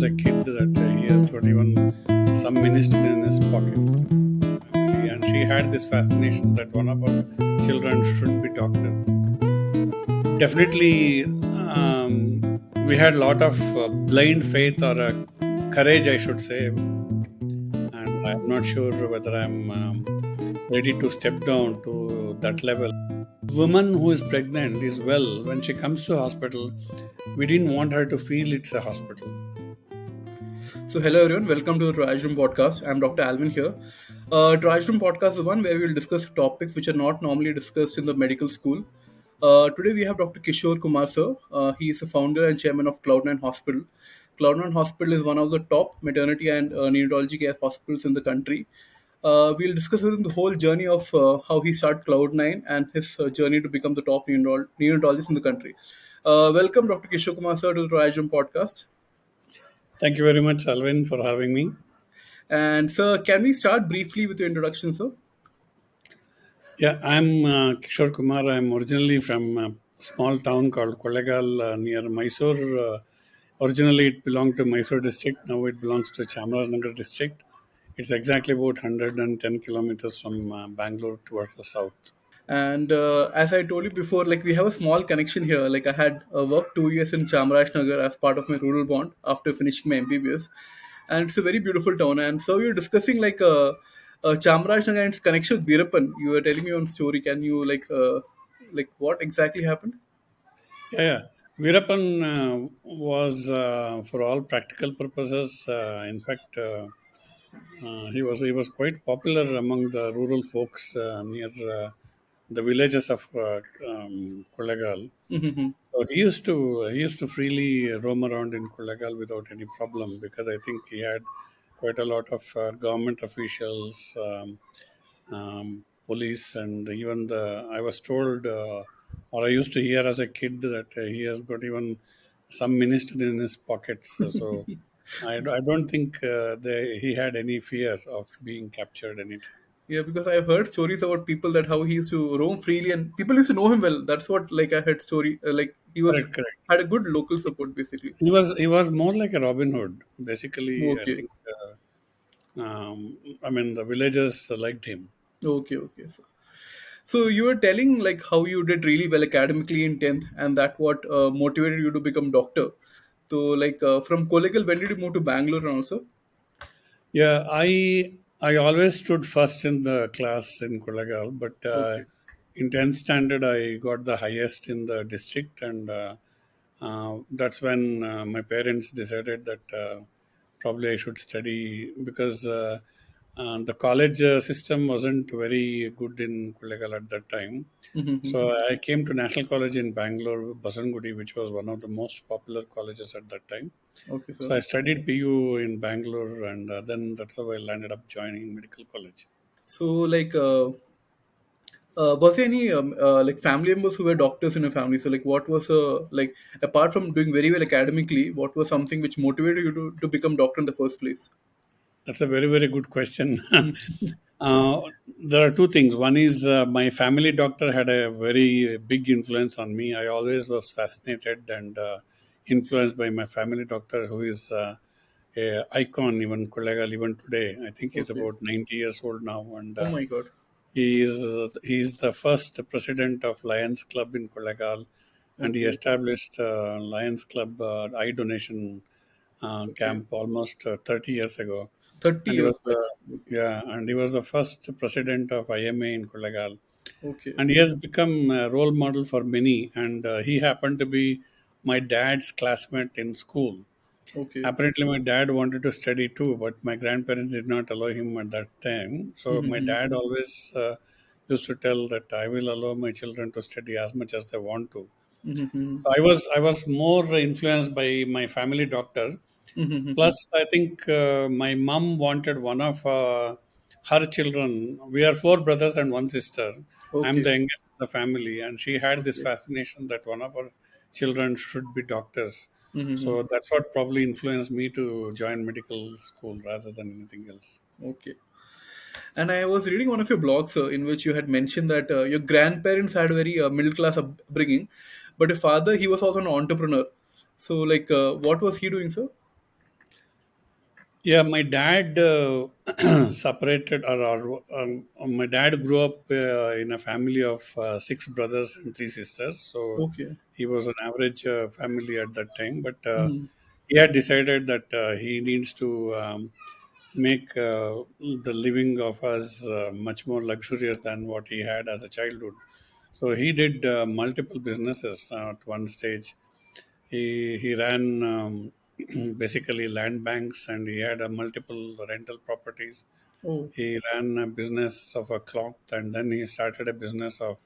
as a kid that he has got even some minister in his pocket. And she had this fascination that one of her children should be doctors. Definitely, we had a lot of blind faith or courage, I should say. And I'm not sure whether I'm ready to step down to that level. Woman who is pregnant is well. When she comes to hospital, we didn't want her to feel it's a hospital. So hello everyone, welcome to the Triage Room Podcast. I'm Dr. Alvin here. Triage Room Podcast is one where we will discuss topics which are not normally discussed in the medical school. Today we have Dr. Kishore Kumar sir. He is the founder and chairman of Cloudnine Hospital. Cloudnine Hospital is one of the top maternity and neonatology care hospitals in the country. We'll discuss with him the whole journey of how he started Cloudnine and his journey to become the top neonatologist in the country. Welcome Dr. Kishore Kumar sir to the Triage Room Podcast. Thank you very much, Alvin, for having me. And sir, can we start briefly with your introduction, sir? Yeah, I'm Kishore Kumar. I'm originally from a small town called Kollegal near Mysore. Originally, it belonged to Mysore district. Now it belongs to Chamarajanagar district. It's exactly about 110 kilometers from Bangalore towards the south. And as I told you before, like we have a small connection here. Like I had worked 2 years in Chamarajanagar as part of my rural bond after finishing my MBBS, and it's a very beautiful town. And so we were discussing Chamarajanagar and its connection with Veerapan. You were telling me one story. Can you like what exactly happened? Yeah. Veerapan was, for all practical purposes, in fact, he was quite popular among the rural folks near the villages of Kollegal. So he used to freely roam around in Kollegal without any problem because I think he had quite a lot of government officials, police, and even the. I was told, or I used to hear as a kid that he has got even some minister in his pockets. So I don't think he had any fear of being captured anytime. Yeah, because I've heard stories about people that how he used to roam freely and people used to know him well. That's what like I heard story like he was Correct, correct. had a good local support basically. He was more like a Robin Hood. Basically, I Okay. think. I mean, the villagers liked him. Okay. So you were telling like how you did really well academically in 10th and that what motivated you to become doctor. So from Kollegal, when did you move to Bangalore and also? Yeah, I always stood first in the class in Kulagal, but Okay. in 10th standard I got the highest in the district, and that's when my parents decided that probably I should study because the college system wasn't very good in Kulagal at that time. So I came to National College in Bangalore, Basangudi, which was one of the most popular colleges at that time. Okay, So sir. I studied PU in Bangalore, and then that's how I landed up joining medical college. So was there any like family members who were doctors in your family? So like what was like apart from doing very well academically, what was something which motivated you to become doctor in the first place? That's a very, very good question. uh, there are two things. One is my family doctor had a very big influence on me. I always was fascinated and influenced by my family doctor, who is a icon even Kollegal even today. I think he's Okay. about 90 years old now, and Oh my God. he is the first president of Lions Club in Kollegal, and he Okay. established Lions Club eye donation Okay. camp almost 30 years ago. 30 And he years was back. the Okay. yeah, and he was the first president of IMA in Kollegal, Okay. and he has become a role model for many. And he happened to be my dad's classmate in school. Okay. Apparently, my dad wanted to study too, but my grandparents did not allow him at that time. So my dad always used to tell that I will allow my children to study as much as they want to. Mm-hmm. So I was more influenced by my family doctor. Mm-hmm. Plus, I think my mom wanted one of her children. We are four brothers and one sister. I'm Okay. the youngest in the family, and she had this Okay. fascination that one of her children should be doctors. Mm-hmm. So that's what probably influenced me to join medical school rather than anything else. Okay. And I was reading one of your blogs in which you had mentioned that your grandparents had a very middle class upbringing, but your father he was also an entrepreneur. So what was he doing, sir? Yeah, my dad separated, my dad grew up in a family of six brothers and three sisters. So Okay. he was an average family at that time. But Hmm. he had decided that he needs to make the living of us much more luxurious than what he had as a childhood. So he did multiple businesses at one stage. He ran basically land banks, and he had multiple rental properties. Oh, He ran a business of a cloth, and then he started a business of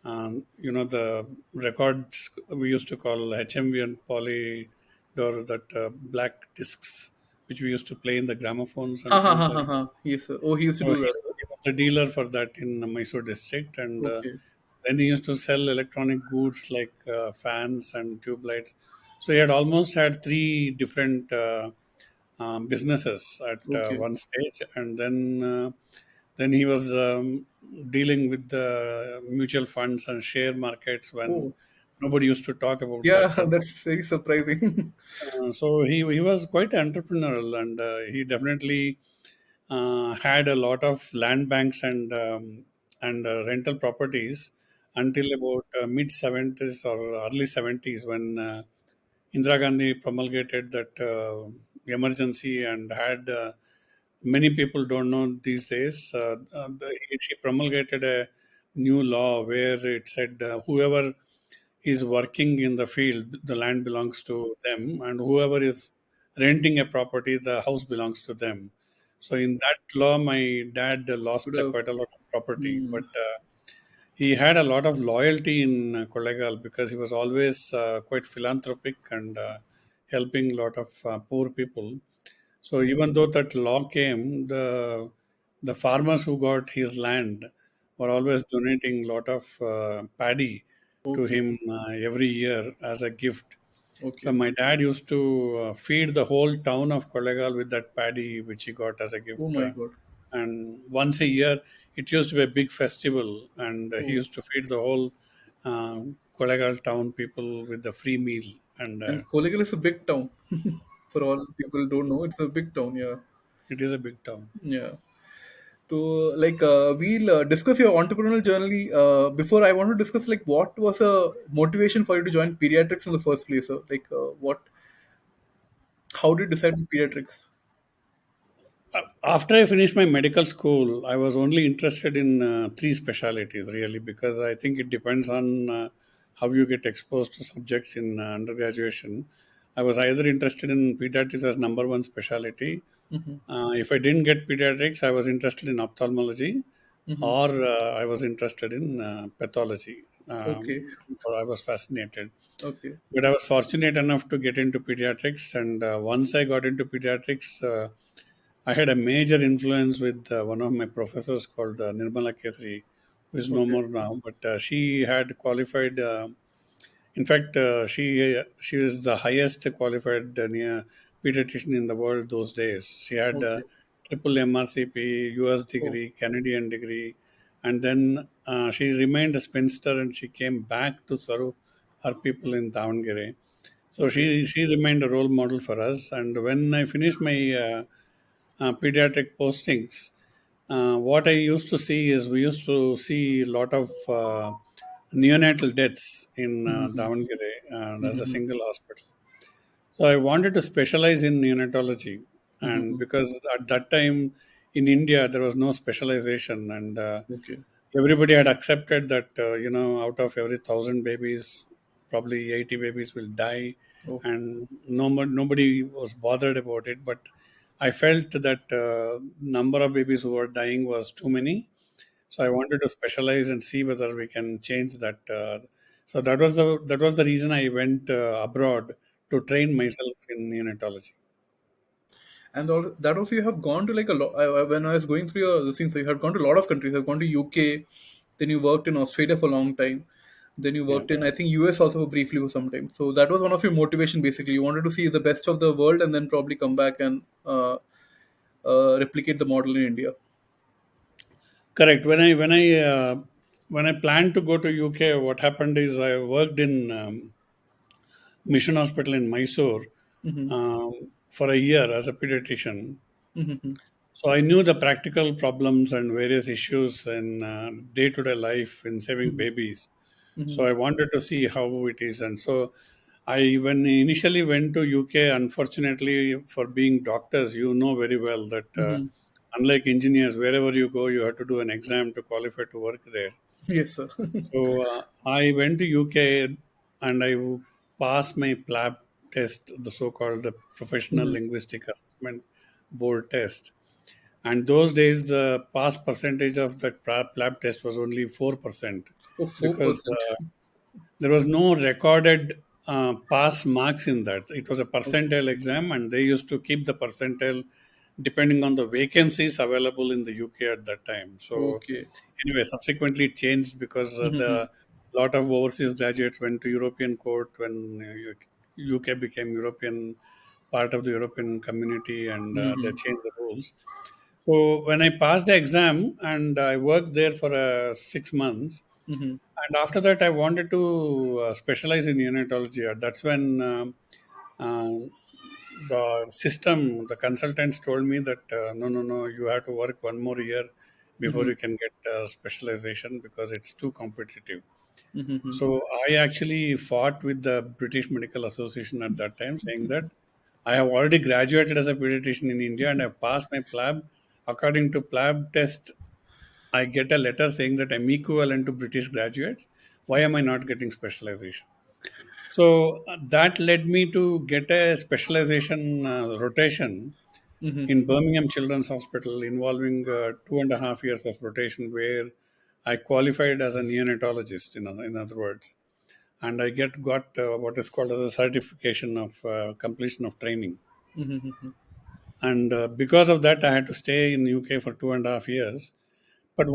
the records we used to call HMV and poly, or that black discs which we used to play in the gramophones ha and ha things ha like ha that. ha. Yes, sir. Oh, he used to So do that. he was the dealer for that in Mysore district, and Okay. then he used to sell electronic goods like fans and tube lights. So he had almost had three different businesses at Okay. one stage, and then he was dealing with the mutual funds and share markets when Oh, nobody used to talk about yeah. that. That's very surprising. So he was quite entrepreneurial, and he definitely had a lot of land banks and rental properties until about mid 70s or early 70s, when Indira Gandhi promulgated that emergency, and had many people don't know these days. She promulgated a new law where it said whoever is working in the field, the land belongs to them, and whoever is renting a property, the house belongs to them. So in that law, my dad Could lost have. quite a lot of property, Hmm. but he had a lot of loyalty in Kollegal, because he was always quite philanthropic and helping a lot of poor people. So even though that law came, the farmers who got his land were always donating a lot of paddy to Okay. him every year as a gift. So Okay. my dad used to feed the whole town of Kollegal with that paddy which he got as a Oh gift. my God. And once a year, it used to be a big festival, and he Oh. used to feed the whole Kollegal town people with the free meal. And And Kollegal is a big town. For all people don't know, it's a big town. Yeah. it is a big town. Yeah. So, like, we'll discuss your entrepreneurial journey. Before, I want to discuss like what was a motivation for you to join pediatrics in the first place. So, like, how did you decide on pediatrics? After I finished my medical school, I was only interested in three specialities, really, because I think it depends on how you get exposed to subjects in undergraduation. I was either interested in pediatrics as number one specialty. Mm-hmm. If I didn't get pediatrics, I was interested in ophthalmology, Mm-hmm. or I was interested in pathology. Okay. For I was fascinated. Okay. But I was fortunate enough to get into pediatrics, and once I got into pediatrics, I had a major influence with one of my professors called Nirmala Kesri, who is no Okay. more now. But she had qualified. In fact, she is the highest qualified pediatrician in the world those days. She had Okay. triple MRCP, US Oh. degree, Canadian degree, and then she remained a spinster, and she came back to serve her people in Davangere. So Okay. she remained a role model for us. And when I finished my pediatric postings, what I used to see is we used to see a lot of neonatal deaths in Mm-hmm. Davangere as a Mm-hmm. single hospital. So I wanted to specialize in neonatology, and Mm-hmm. because at that time in India there was no specialization, and Okay. everybody had accepted that out of every 1,000 babies, probably 80 babies will die, Oh. and nobody was bothered about it. But I felt that number of babies who were dying was too many, so I wanted to specialize and see whether we can change that. So that was the reason I went abroad to train myself in neonatology. And that also you have gone to like a lot. When I was going through your this thing, so you had gone to a lot of countries. You've gone to UK, then you worked in Australia for a long time, then you Yeah. worked in I think US also briefly for some time. So that was one of your motivation basically. You wanted to see the best of the world and then probably come back and replicate the model in India. Correct. When I planned to go to UK, what happened is I worked in Mission Hospital in Mysore. Mm-hmm. for a year as a pediatrician. Mm-hmm. So I knew the practical problems and various issues in day-to-day life in saving babies. So Mm-hmm. I wanted to see how it is, and so I when initially went to UK. Unfortunately, for being doctors, you know very well that Mm-hmm. unlike engineers, wherever you go, you have to do an exam to qualify to work there. Yes, sir. So I went to UK and I passed my PLAB test, the so-called Professional Mm-hmm. Linguistic Assessment Board test. And those days, the pass percentage of that PLAB test was only 4% Oh, because 4%. there was no recorded pass marks in that. It was a Okay. percentile exam, and they used to keep the percentile depending on the vacancies available in the UK at that time. So Okay. anyway, subsequently it changed because Mm-hmm. the lot of overseas graduates went to European court when UK became European part of the European community, and they Mm-hmm. changed the rules. So when I passed the exam and I worked there for 6 months, Mm-hmm. and after that I wanted to specialize in neonatology. That's when the system, the consultants told me that no, you have to work one more year before Mm-hmm. you can get specialization because it's too competitive. Mm-hmm. So I actually fought with the British Medical Association at that time, saying that I have already graduated as a pediatrician in India and I passed my PLAB. According to PLAB test, I get a letter saying that I'm equivalent to British graduates. Why am I not getting specialization? So that led me to get a specialization rotation in Mm-hmm. Birmingham Children's Hospital involving 2.5 years of rotation where I qualified as a neonatologist, in other words. And I got what is called as a certification of completion of training. Mm-hmm. And because of that, I had to stay in UK for 2.5 years. But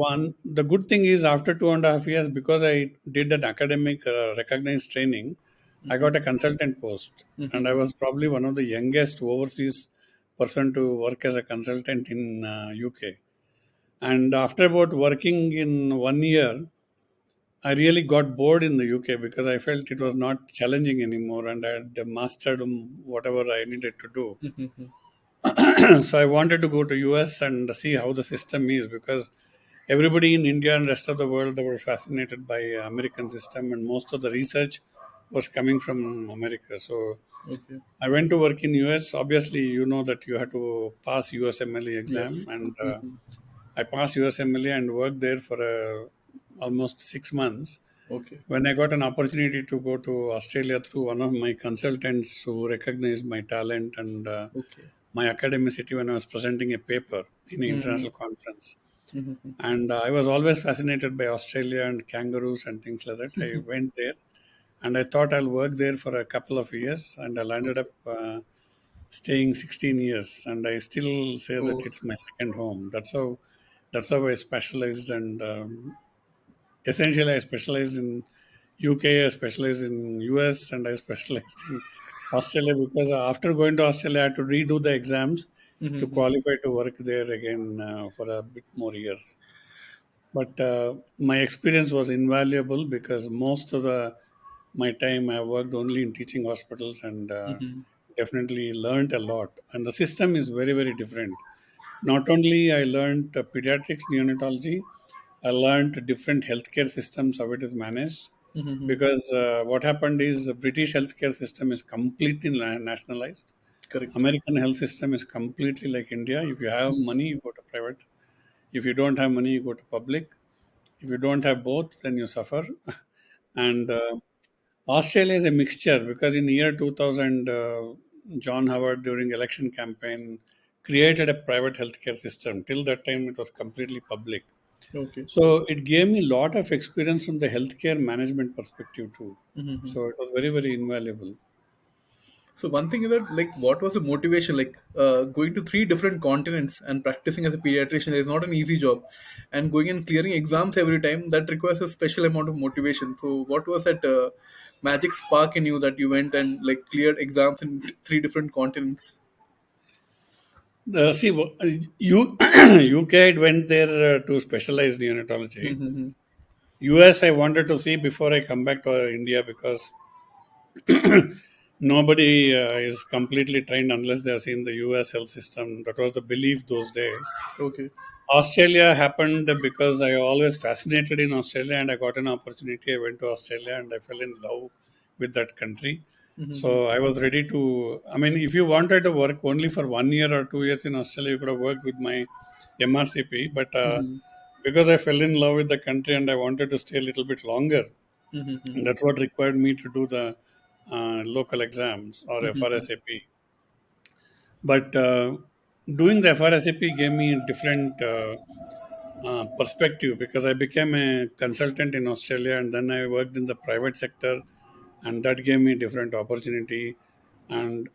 the good thing is after 2.5 years, because I did an academic recognized training, I got a consultant post, and I Mm-hmm. was probably one of the youngest overseas person to work as a consultant in UK. And after about working in 1 year, I really got bored in the UK because I felt it was not challenging anymore, and I had mastered whatever I needed to do. Mm-hmm. So I wanted to go to US and see how the system is because everybody in India and rest of the world they were fascinated by American system and most of the research was coming from America. So Okay. I went to work in US. Obviously, you know that you had to pass USMLE exam, Yes. and Mm-hmm. I passed USMLE and worked there for almost 6 months. Okay. When I got an opportunity to go to Australia through one of my consultants who recognized my talent and Okay. my academicity when I was presenting a paper in an Mm-hmm. international conference. Mm-hmm. And I was always fascinated by Australia and kangaroos and things like that. I went there and I thought I'll work there for a couple of years, and I landed Okay. up staying 16 years. And I still say that Oh. it's my second home. That's how I specialized, and essentially I specialized in UK, I specialized in US, and I specialized in Australia because after going to Australia, I had to redo the exams to Mm-hmm. qualify to work there again for a bit more years. But my experience was invaluable because most of the my time I worked only in teaching hospitals and Mm-hmm. definitely learned a lot. And the system is very, very different. Not only I learned pediatrics, neonatology, I learned different healthcare systems, how it is managed. Mm-hmm. Because what happened is the British healthcare system is completely nationalized. Correct. American health system is completely like India. If you have money, you go to private. If you don't have money, you go to public. If you don't have both, then you suffer. And Australia is a mixture because in the year 2000, John Howard during election campaign created a private healthcare system. Till that time, it was completely public. Okay. So it gave me a lot of experience from the healthcare management perspective too. Mm-hmm. So it was very, very invaluable. So one thing is that, like, what was the motivation? Like, going to three different continents and practicing as a pediatrician is not an easy job, and going and clearing exams every time that requires a special amount of motivation. So what was that magic spark in you that you went and like cleared exams in three different continents? See, you UK went there to specialize neonatology. Mm-hmm. US I wanted to see before I come back to India because nobody is completely trained unless they have seen the US health system. That was the belief those days. Okay. Australia happened because I always fascinated in Australia, and I got an opportunity. I went to Australia and I fell in love with that country. So Mm-hmm. I was ready to. I mean, if you wanted to work only for 1 year or 2 years in Australia, you could have worked with my MRCP. But Mm-hmm. because I fell in love with the country and I wanted to stay a little bit longer, Mm-hmm. that's what required me to do the local exams or Mm-hmm. FRSAP. But doing the FRSAP gave me a different perspective because I became a consultant in Australia and then I worked in the private sector, and that gave me a different opportunity. And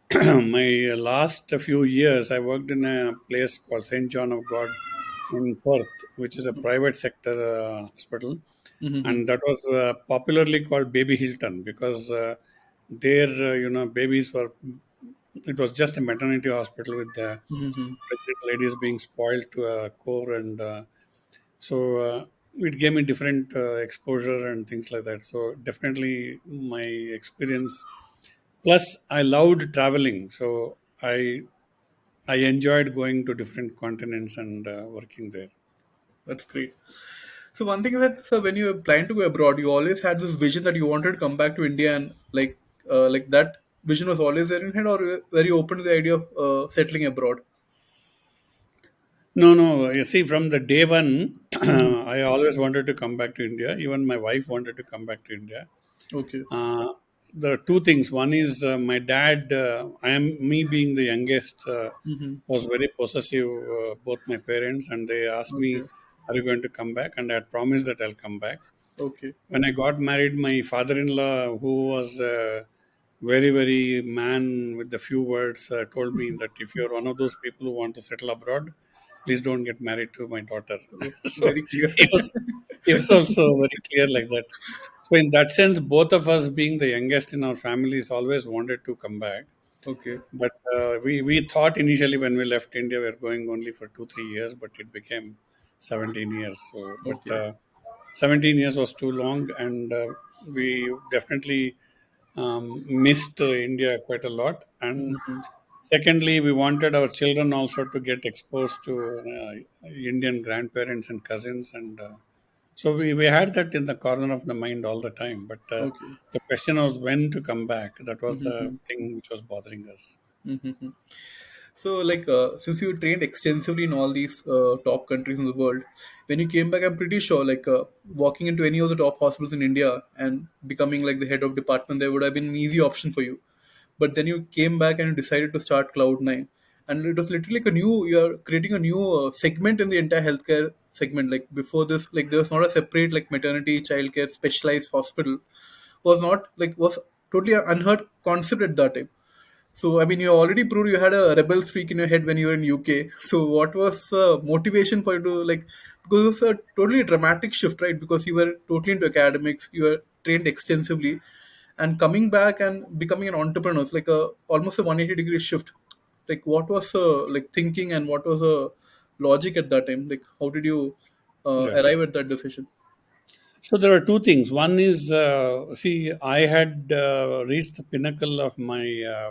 my last few years, I worked in a place called St. John of God in Perth, which is a private sector hospital, Mm-hmm. and that was popularly called Baby Hilton because there, babies were. It was just a maternity hospital with the Mm-hmm. pregnant ladies being spoiled to a core, and so it gave me different exposure and things like that. So definitely my experience. Plus, I loved traveling, so I enjoyed going to different continents and working there. That's great. So one thing is that, so when you were planning to go abroad, you always had this vision that you wanted to come back to India, and like that vision was always there in head, or were you open to the idea of settling abroad? No, no. You see, from the day one, Mm-hmm. I always wanted to come back to India. Even my wife wanted to come back to India. Okay. Uh, the two things. One is my dad. I am me being the youngest. Mm-hmm. Was very possessive. Both my parents, and they asked me, Okay. "Are you going to come back?" And I had promised that I'll come back. Okay. When I got married, my father-in-law, who was very, very man with the few words, told me that if you're one of those people who want to settle abroad, please don't get married to my daughter. Oh, So very clear. he was he was also very clear like that. So in that sense, both of us being the youngest in our families always wanted to come back. Okay. But we thought initially when we left India, we were going only for 2 3 years, but it became 17 years. So, but Okay. 17 years was too long, and we definitely missed India quite a lot. And Mm-hmm. secondly, we wanted our children also to get exposed to Indian grandparents and cousins, and so we had that in the corner of the mind all the time. But Okay. the question was when to come back. That was the Mm-hmm. thing which was bothering us. Mm-hmm. So, since you trained extensively in all these top countries in the world, when you came back, I'm pretty sure, walking into any of the top hospitals in India and becoming like the head of department, there would have been an easy option for you. But then you came back and you decided to start Cloudnine, and it was literally like a new. You're creating a new segment in the entire healthcare segment. Like before this, like there was not a separate like maternity, childcare, specialized hospital. Was totally an unheard concept at that time. So, I mean, you already proved you had a rebel streak in your head when you were in UK. So, what was motivation for you to like? Because it was a totally dramatic shift, right? Because you were totally into academics, you were trained extensively, and coming back and becoming an entrepreneur, it's like a almost a 180-degree shift. Like, what was like thinking and what was logic at that time? Like, how did you Yeah. arrive at that decision? So there are two things. One is, see, I had reached the pinnacle of my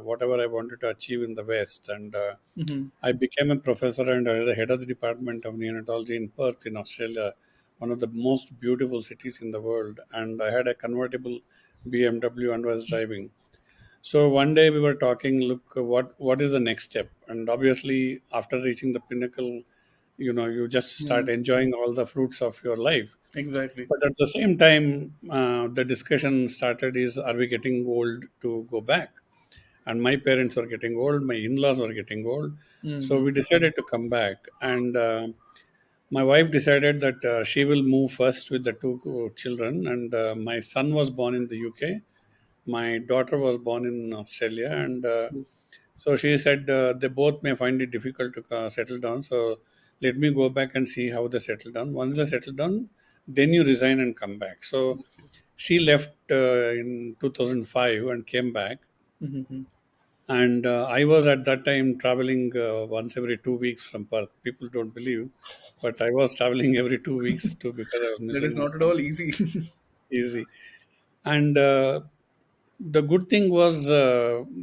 whatever I wanted to achieve in the West, and Mm-hmm. I became a professor and the head of the department of neonatology in Perth, in Australia, one of the most beautiful cities in the world. And I had a convertible BMW and was driving. So one day we were talking, look, what is the next step? And obviously, after reaching the pinnacle, you just start Mm, enjoying all the fruits of your life. exactly. But at the same time, the discussion started is, are we getting old to go back? And my parents were getting old, my in-laws were getting old. So Mm-hmm. we decided to come back. And my wife decided that she will move first with the two children. And my son was born in the UK. My daughter was born in Australia. And so she said they both may find it difficult to settle down. So let me go back and see how they settle down. Once they settle down, then you resign and come back. So she left in 2005 and came back. Mm-hmm. And I was at that time traveling once every 2 weeks from Perth. People don't believe, but I was traveling every 2 weeks too because I was That is missing my not at all family. easy. Easy. And the good thing was,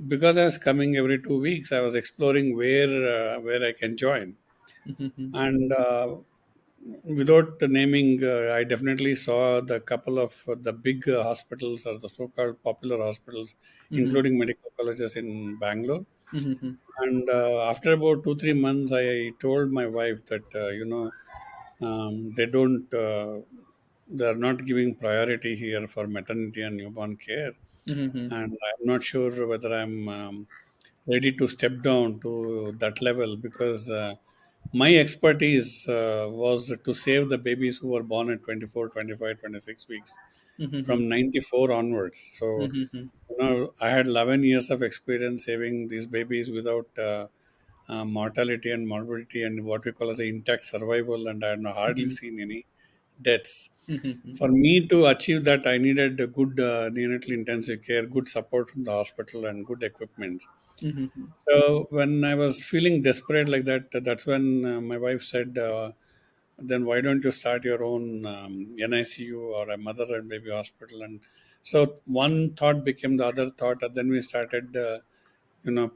because I was coming every 2 weeks, I was exploring where I can join. Mm-hmm. And without naming, I definitely saw the couple of the big hospitals, or the so-called popular hospitals, Mm-hmm. including medical colleges in Bangalore. Mm-hmm. And after about 2 3 months, I told my wife that they don't. They are not giving priority here for maternity and newborn care, Mm-hmm. and I'm not sure whether I'm ready to step down to that level, because my expertise was to save the babies who were born at 24, 25, 26 weeks Mm-hmm. from 94 onwards. So, Mm-hmm. I had 11 years of experience saving these babies without mortality and morbidity and what we call as a intact survival, and I had hardly seen any deaths. Mm-hmm. For me to achieve that, I needed a good neonatal intensive care, good support from the hospital, and good equipment. Mm-hmm. So when I was feeling desperate like that, that's when my wife said, "Then why don't you start your own NICU or a mother and baby hospital?" And so one thought became the other thought, and then we started,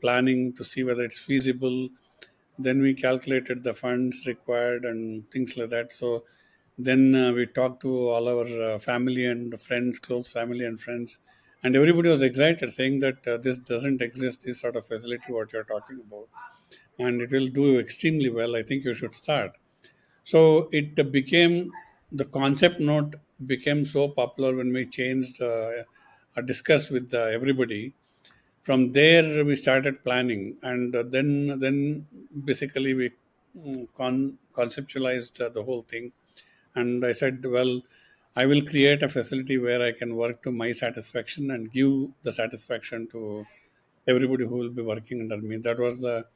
planning to see whether it's feasible. Then we calculated the funds required and things like that. So then we talked to all our family and friends, close family and friends, and everybody was excited, saying that this doesn't exist, this sort of facility what you're talking about, and it will do extremely well. I think you should start. So it became, the concept note became so popular when we changed, discussed with everybody. From there we started planning, and then basically we conceptualized the whole thing. And I said, well, I will create a facility where I can work to my satisfaction and give the satisfaction to everybody who will be working under me. That was the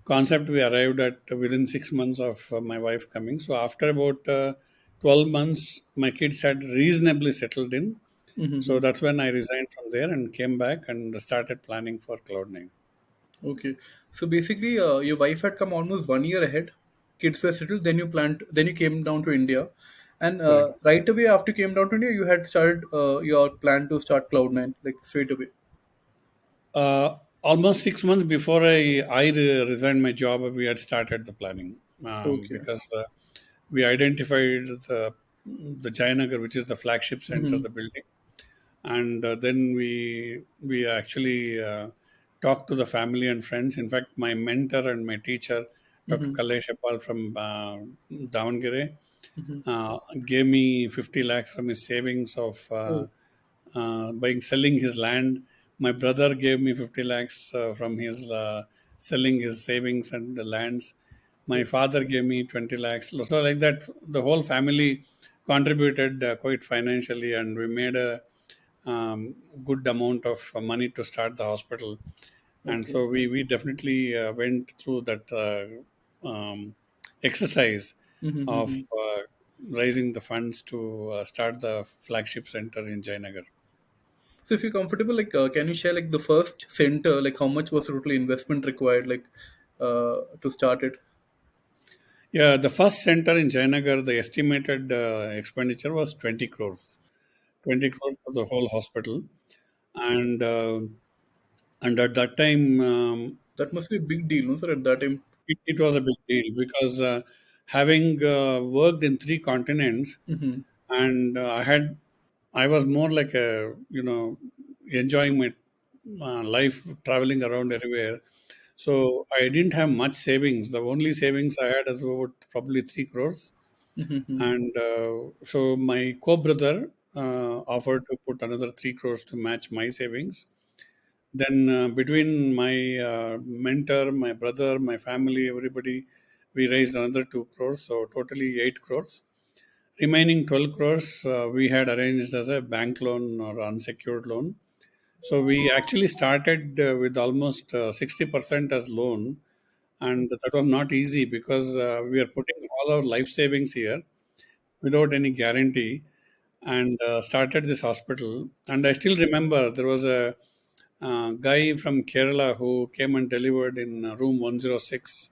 concept we arrived at within 6 months of my wife coming. So after about 12 months, my kids had reasonably settled in. So Mm-hmm. that's when I resigned from there and came back and started planning for Cloudnine. Okay. So basically, your wife had come almost 1 year ahead. Kids were settled. Then you planned. Then you came down to India, and Correct. right away after you came down to India, you had started your plan to start Cloud9 like straight away. Almost 6 months before I resigned my job, we had started the planning, Okay. because we identified the Jayanagar, which is the flagship center of Mm-hmm. the building, and then we actually talked to the family and friends. In fact, my mentor and my teacher, Dr. Mm-hmm. Kaleshapal from Davangere, Mm-hmm. gave me 50 lakhs from his savings of Oh. by selling his land. My brother gave me 50 lakhs from his selling his savings and the lands. My Okay. father gave me 20 lakhs. So like that, the whole family contributed quite financially, and we made a good amount of money to start the hospital. And Okay. so we definitely went through that exercise of Mm-hmm. raising the funds to start the flagship center in Jayanagar. So if you're comfortable, like, can you share like the first center, like how much was the total investment required, like, to start it? Yeah, the first center in Jayanagar, the estimated expenditure was 20 crores. 20 crores for the whole hospital. And at that time, That must be a big deal, no, sir? At that time. it was a big deal, because having worked in three continents, Mm-hmm. and I was more like a, enjoying my life, traveling around everywhere. So I didn't have much savings. The only savings I had was about probably 3 crores. Mm-hmm. And so my co-brother offered to put another 3 crores to match my savings. Then between my mentor, my brother, my family, everybody, we raised another 2 crores. So totally 8 crores. Remaining 12 crores we had arranged as a bank loan or unsecured loan. So we actually started with almost 60% as loan, and that was not easy, because we are putting all our life savings here without any guarantee, and started this hospital. And I still remember there was a guy from Kerala who came and delivered in room 106.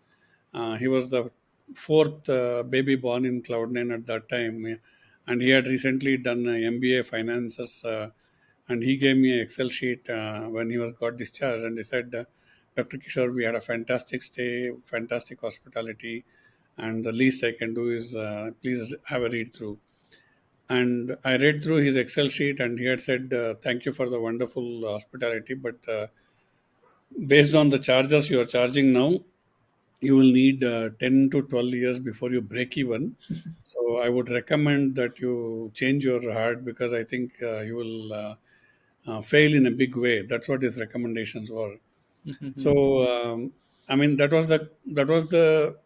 He was the fourth baby born in Cloudnine at that time, and he had recently done a MBA finances and he gave me an Excel sheet when he was got discharged, and he said, "Dr. Kishore, we had a fantastic stay, fantastic hospitality, and the least I can do is please have a read through." And I read through his Excel sheet, and he had said, "Thank you for the wonderful hospitality, but based on the charges you are charging now, you will need 10 to 12 years before you break even. So I would recommend that you change your heart, because I think you will fail in a big way." That's what his recommendations were. So I mean, that was the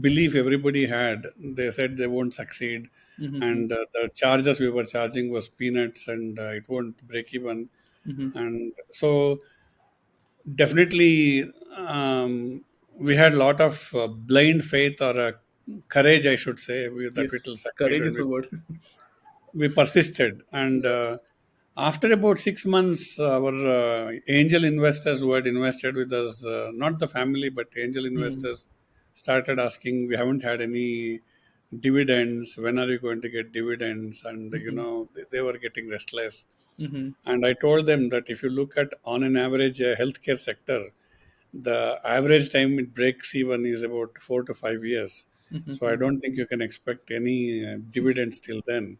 belief everybody had. They said they won't succeed, Mm-hmm. and the charges we were charging was peanuts, and it won't break even. Mm-hmm. And so definitely, we had a lot of blind faith, or courage, I should say, that it Yes, will succeed, courage and is a word. we persisted. And Yeah. after about 6 months, our angel investors who had invested with us, not the family, but angel Mm-hmm. investors, started asking, "We haven't had any dividends. When are you going to get dividends?" And Mm-hmm. they were getting restless. Mm-hmm. And I told them that if you look at, on an average, healthcare sector, the average time it breaks even is about 4 to 5 years. So I Mm-hmm. don't think you can expect any dividends till then.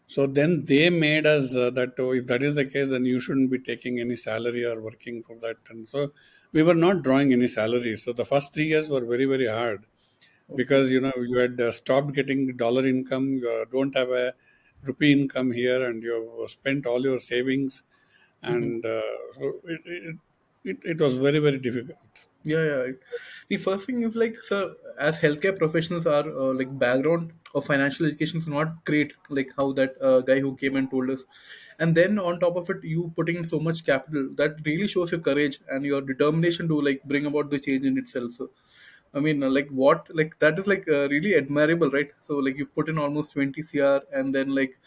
So then they made us that, oh, if that is the case, then you shouldn't be taking any salary or working for that. And so we were not drawing any salary. So the first 3 years were very, very hard, Okay. because you had stopped getting dollar income. You don't have a rupee income here, and you have spent all your savings, Mm-hmm. and so it was very, very difficult. Yeah, yeah. The first thing is like, sir, as healthcare professionals, are like background of financial education is not great, like how that guy who came and told us. And then on top of it, you putting in so much capital, that really shows your courage and your determination to like bring about the change in itself. So, I mean, like what, like that is like really admirable, right? So like you put in almost 20 cr, and then like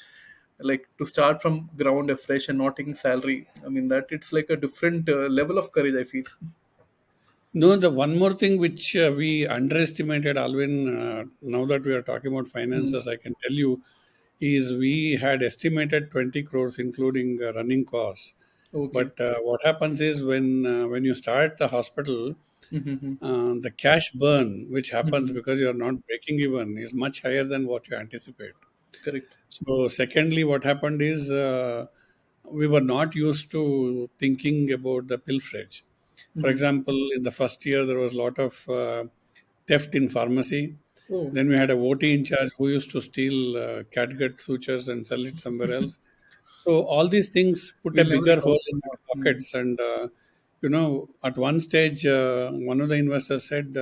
to start from ground afresh and not taking salary. I mean, that it's like a different level of courage, I feel. No, the one more thing which we underestimated, Alvin, now that we are talking about Mm. finances, I can tell you, is we had estimated 20 crores, including running costs. Okay. But what happens is, when you start the hospital, Mm-hmm. the cash burn, which happens Mm-hmm. because you are not breaking even, is much higher than what you anticipate. Correct. So, secondly, what happened is, we were not used to thinking about the pilferage. For Mm-hmm. example, in the first year, there was a lot of theft in pharmacy. Oh, Then we had a OT in charge who used to steal catgut sutures and sell it somewhere else. So all these things put a we'll never bigger recover. hole in our Mm. pockets. And at one stage, one of the investors said,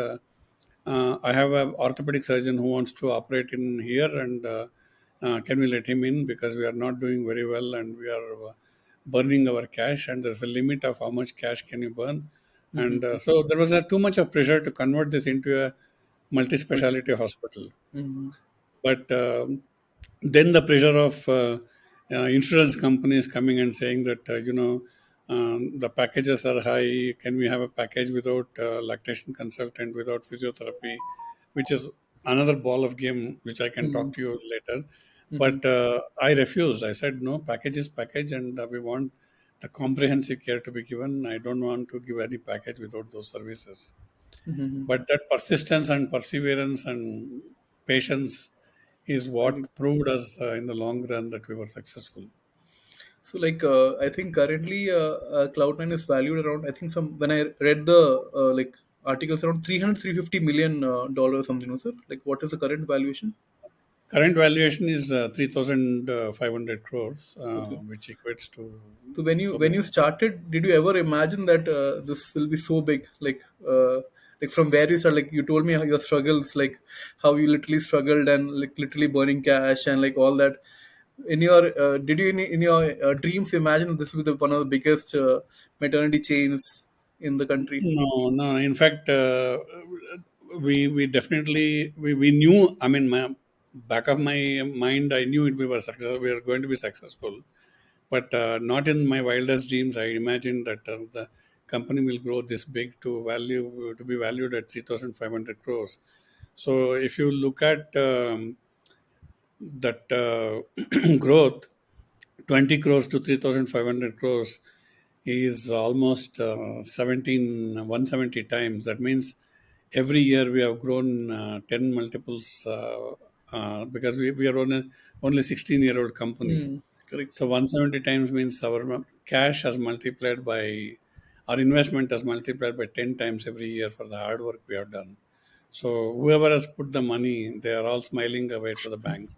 "I have an orthopedic surgeon who wants to operate in here, and can we let him in, because we are not doing very well, and we are burning our cash, and there's a limit of how much cash can you burn." And Mm-hmm. so there was too much of pressure to convert this into a Multi- multi-speciality hospital. Mm-hmm. But then the pressure of insurance companies coming and saying that, the packages are high. Can we have a package without lactation consultant, without physiotherapy, which is another ball of game, which I can Mm-hmm. talk to you later. Mm-hmm. But I refused. I said, no, package is package, and we want the comprehensive care to be given. I don't want to give any package without those services. Mm-hmm. But that persistence and perseverance and patience is Agree. what proved us in the long run that we were successful. So, like, I think currently Cloudnine is valued around, I think some, when I read the like articles, around 300 350 million dollars something, no, sir? Like, what is the current valuation? Current valuation is 3,500 crores, Okay. which equates to So when you so when many. you started, did you ever imagine that this will be so big? Like from where you started, like you told me how your struggles, like how you literally struggled and like literally burning cash and like all that. In your did you in your dreams imagine this will be one of the biggest maternity chains in the country? No, no. In fact, we definitely we knew. I mean, back of my mind, I knew it. We were successful. We were going to be successful, but not in my wildest dreams. I imagined that the company will grow this big to be valued at 3,500 crores. So if you look at that growth, 20 crores to 3,500 crores is almost 170 times. That means every year we have grown 10 multiples because we are only 16-year-old company. Hmm. Correct. So 170 times means our cash has multiplied by, our investment has multiplied by 10 times every year for the hard work we have done. So whoever has put the money, they are all smiling away to the bank.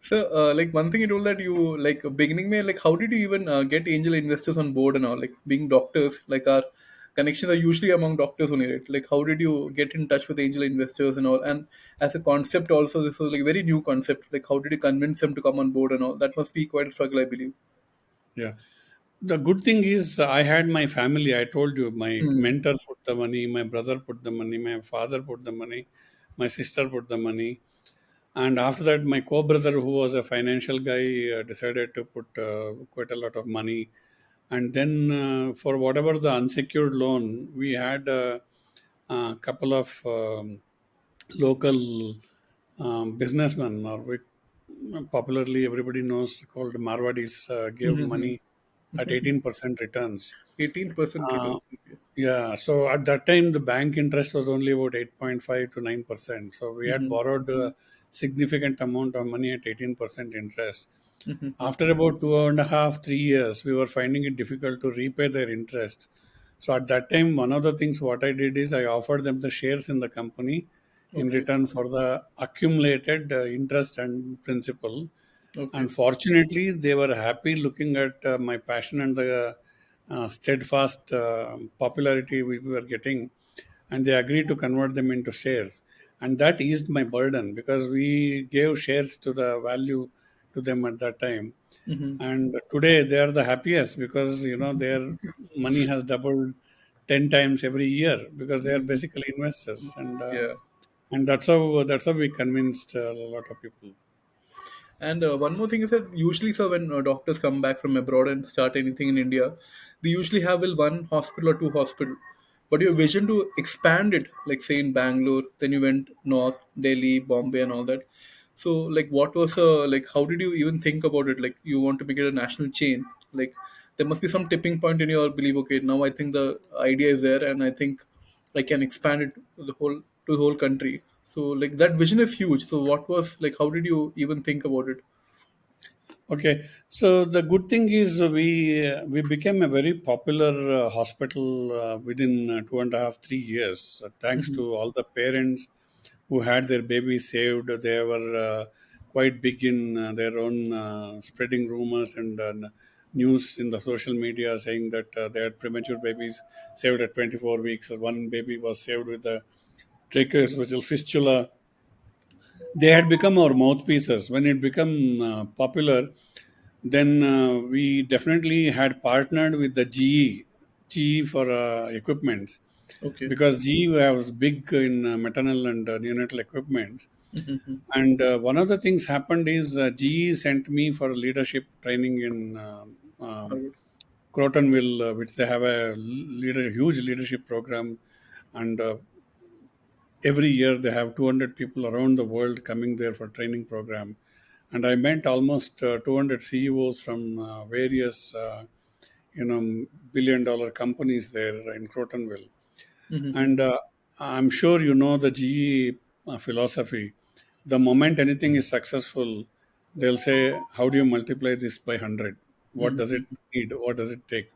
So, like one thing you told that you like beginning में like how did you even get angel investors on board and all? Like being doctors, like our connections are usually among doctors only, right? Like how did you get in touch with angel investors and all? And as a concept also, this was like a very new concept. Like how did you convince them to come on board and all? That must be quite a struggle, I believe. Yeah. The good thing is I had my family. I told you, my Hmm. mentor put the money, my brother put the money, my father put the money, my sister put the money. And after that, my co-brother, who was a financial guy, decided to put quite a lot of money. And then for whatever the unsecured loan, we had a couple of local businessmen, or we, popularly everybody knows, called Marwadis, gave Mm-hmm. money at 18% returns. 18% Uh, returns. Okay. yeah, so at that time the bank interest was only about 8.5 to 9%. So we had Mm-hmm. borrowed a significant amount of money at 18% interest. Mm-hmm. After about 2.5, 3 years, we were finding it difficult to repay their interest. So at that time, one of the things what I did is I offered them the shares in the company in Okay. return for the accumulated interest and principal. Okay. And fortunately, they were happy looking at my passion and the steadfast popularity we were getting, and they agreed to convert them into shares. And that eased my burden because we gave shares to the value to them at that time. Mm-hmm. And today they are the happiest because their money has doubled 10 times every year because they are Mm-hmm. basically investors, Yeah. and that's how we convinced a lot of people. And one more thing is that usually, so when doctors come back from abroad and start anything in India, they usually have well, one hospital or two hospital. But your vision to expand it, like say in Bangalore, then you went north, Delhi, Bombay, and all that. So, like, what was like? How did you even think about it? Like, you want to make it a national chain. Like, there must be some tipping point in your belief. Okay, now I think the idea is there, and I think I can expand it to the whole country. So like that vision is huge. So what was like? How did you even think about it? Okay, so the good thing is we became a very popular hospital within 2.5 3 years, thanks Hmm. to all the parents who had their babies saved. They were quite big in their own spreading rumors and news in the social media saying that they had premature babies saved at 24 weeks. One baby was saved with the tracheoesophageal fistula. They had become our mouthpieces. When it became popular, then we definitely had partnered with the GE for equipments, Okay. because GE was big in maternal and neonatal equipments. Hmm. And one of the things happened is GE sent me for leadership training in Crotonville, which they have a huge leadership program, and every year they have 200 people around the world coming there for training program. And I met almost 200 CEOs from various billion-dollar companies there in Crotonville. Hmm. And I'm sure you know the GE philosophy. The moment anything is successful, they'll say, how do you multiply this by 100? What does it Hmm. need? What does it take?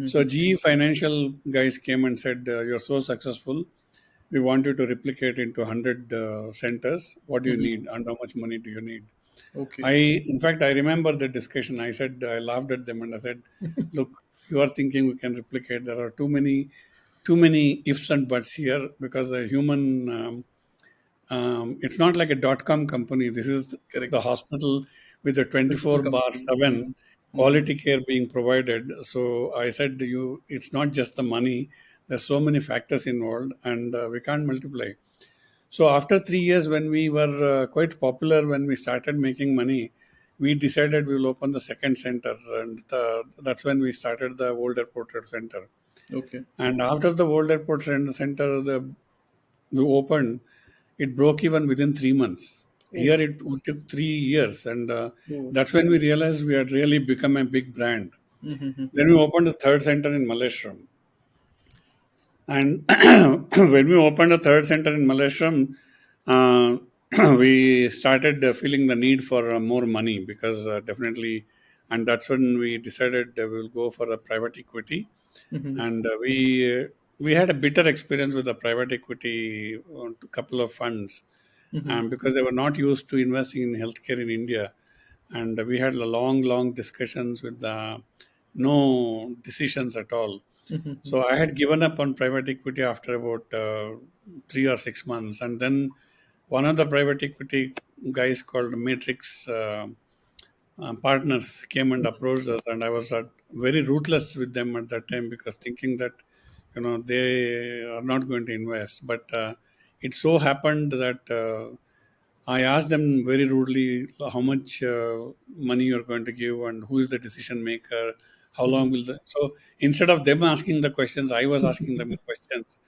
So Hmm. GE financial guys came and said, you're so successful, we want you to replicate into 100 centers. What do you Hmm. need and how much money do you need? Okay. I, in fact, I remember the discussion. I said, I laughed at them and I said, look, you are thinking we can replicate. There are too many ifs and buts here, because the human, it's not like a dot-com company. This is the Correct. hospital with a Physical 24 bar company. 7 Hmm. Hmm. quality care being provided. So I said to you, it's not just the money. There's so many factors involved, and we can't multiply. So after 3 years, when we were quite popular, when we started making money, we decided we will open the second center, and that's when we started the Old Airport Road Center. Okay. And after the Old Airport Center, we opened, it broke even within 3 months. Oh. Here it took 3 years, and Oh. that's when we realized we had really become a big brand. Then we Mm-hmm. opened a third center in Malaysia. And when we opened a third center in Malaysia, uh, we started feeling the need for more money because definitely, and that's when we decided we'll go for the private equity. Mm-hmm. And we had a bitter experience with the private equity couple of funds, Mm-hmm. because they were not used to investing in healthcare in India, and we had a long discussions with no decisions at all. Mm-hmm. So I had given up on private equity after about 3 or 6 months, and then one of the private equity guys called Matrix partners came and approached us, and I was very ruthless with them at that time because thinking that they are not going to invest. But it so happened that I asked them very rudely how much money you're going to give and who is the decision maker, how long will the. So instead of them asking the questions, I was asking them questions,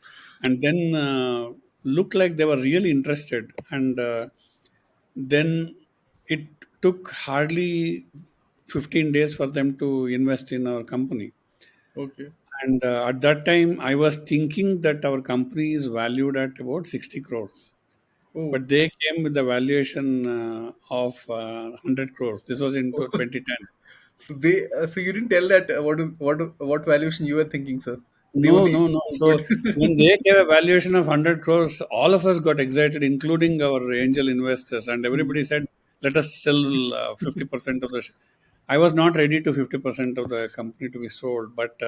and then looked like they were really interested. And then it took hardly 15 days for them to invest in our company. Okay. And at that time, I was thinking that our company is valued at about 60 crores. Oh. But they came with the valuation of 100 crores. This was in Oh. 2010. So you didn't tell that what valuation you were thinking, sir. They No, only. no, no. Oh, good. So when they gave a valuation of 100 crores, all of us got excited, including our angel investors. And everybody Mhm. said, let us sell 50% of the. I was not ready to 50% of the company to be sold. But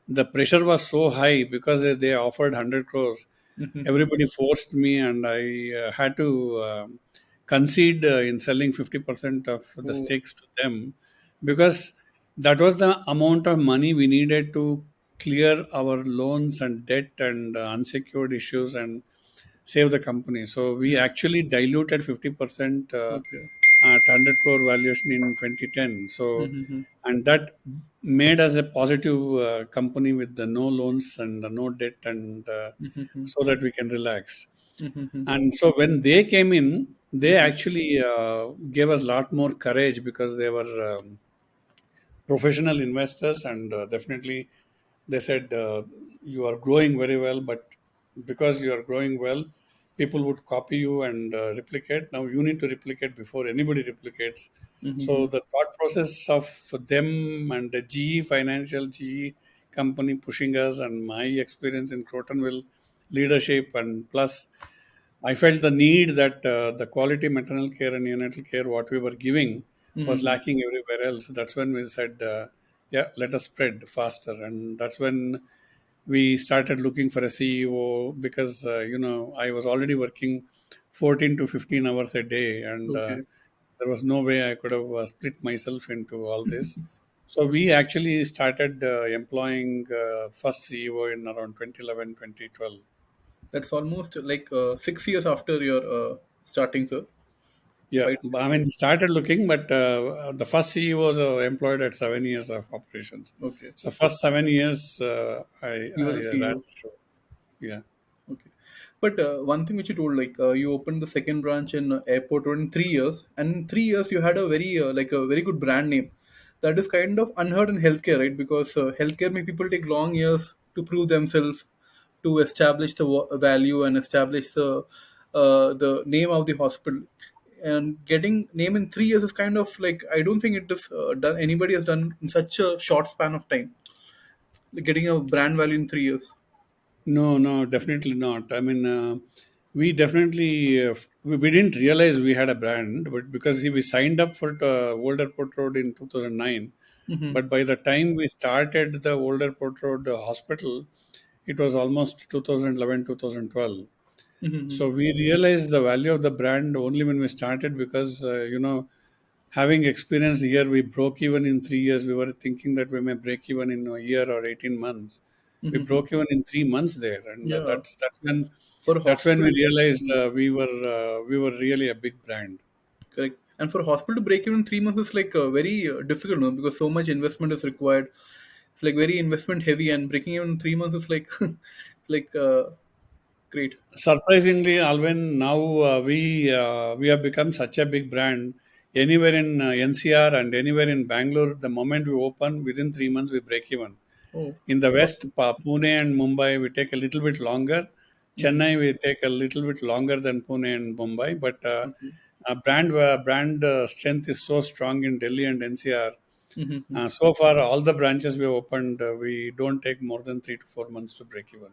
the pressure was so high because they offered 100 crores. Mhm. Everybody forced me, and I had to concede in selling 50% of the Oh. stakes to them because that was the amount of money we needed to clear our loans and debt and unsecured issues and save the company. So we actually diluted 50% Okay. at 100 crore valuation in 2010. So, Mm-hmm. and that made us a positive company with the no loans and no debt, and Mm-hmm. so that we can relax. Mm-hmm. And so when they came in, they actually gave us a lot more courage because they were professional investors, and definitely they said you are growing very well, but because you are growing well, people would copy you and replicate. Now you need to replicate before anybody replicates. So Mm-hmm. the thought process of them and the GE financial GE company pushing us, and my experience in Crotonville leadership, and plus I felt the need that the quality maternal care and neonatal care what we were giving was Mm-hmm. lacking everywhere else. That's when we said, yeah, let us spread faster. And that's when we started looking for a CEO because, I was already working 14 to 15 hours a day, and Okay. there was no way I could have split myself into all this. So we actually started employing first CEO in around 2011, 2012. That's almost like 6 years after your starting, sir. Yeah, Five, I six mean, years. we started looking, but the first CEO was employed at 7 years of operations. Okay. So first 7 years, He was I a ran CEO. the show. Yeah. Okay. But one thing which you told, like you opened the second branch in Airport Road in 3 years, and in 3 years you had a very like a very good brand name. That is kind of unheard in healthcare, right? Because healthcare make people take long years to prove themselves, to establish the value and establish the name of the hospital. And getting name in 3 years is kind of like I don't think it is done. Anybody has done in such a short span of time. Like getting a brand value in 3 years. No, no, definitely not. I mean, we definitely we didn't realize we had a brand, but because see, we signed up for Old Airport Road in 2009, Mm-hmm. but by the time we started the Old Airport Road hospital, it was almost 2011, 2012. Mm-hmm. So we realized the value of the brand only when we started because having experience here, we broke even in 3 years. We were thinking that we may break even in a year or 18 months. We Mm-hmm. broke even in 3 months there, and Yeah. For that's when we hospital, realized mm, we were really a big brand. correct. And for hospital to break even in 3 months is like very difficult, no? Because so much investment is required. It's like very investment heavy, and breaking even in 3 months is like, it's like Great. Surprisingly, Alvin, now we have become such a big brand. Anywhere in NCR and anywhere in Bangalore, the moment we open, within 3 months we break even. Oh, In the west, awesome. Pune and Mumbai, we take a little bit longer. Mm-hmm. Chennai, we take a little bit longer than Pune and Mumbai. But Mm-hmm. brand strength is so strong in Delhi and NCR. Mm-hmm. So far, all the branches we opened, we don't take more than 3 to 4 months to break even.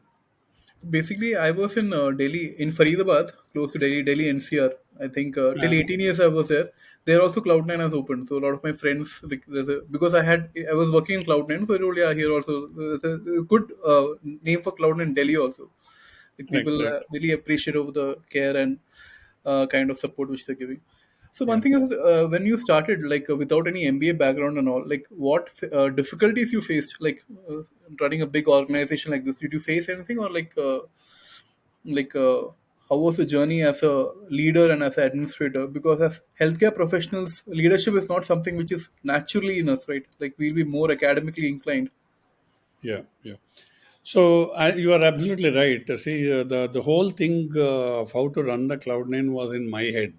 Basically, I was in Delhi, in Faridabad, close to Delhi NCR. I think till Uh, 18 years I was there. There also Cloudnine has opened. So a lot of my friends, like, because I was working in Cloudnine, so I told, yeah, here also there's a good name for Cloudnine in Delhi also. Like, right, people right. really appreciate of the care and kind of support which they're giving. So one Yeah. thing is, when you started, like, without any MBA background and all, like, what difficulties you faced, like, running a big organization like this? Did you face anything, or like how was the journey as a leader and as an administrator? Because as healthcare professionals, leadership is not something which is naturally in us, right? Like, we'll be more academically inclined. Yeah, yeah. So you are absolutely right. See, the whole thing of how to run the Cloud9 was in my head,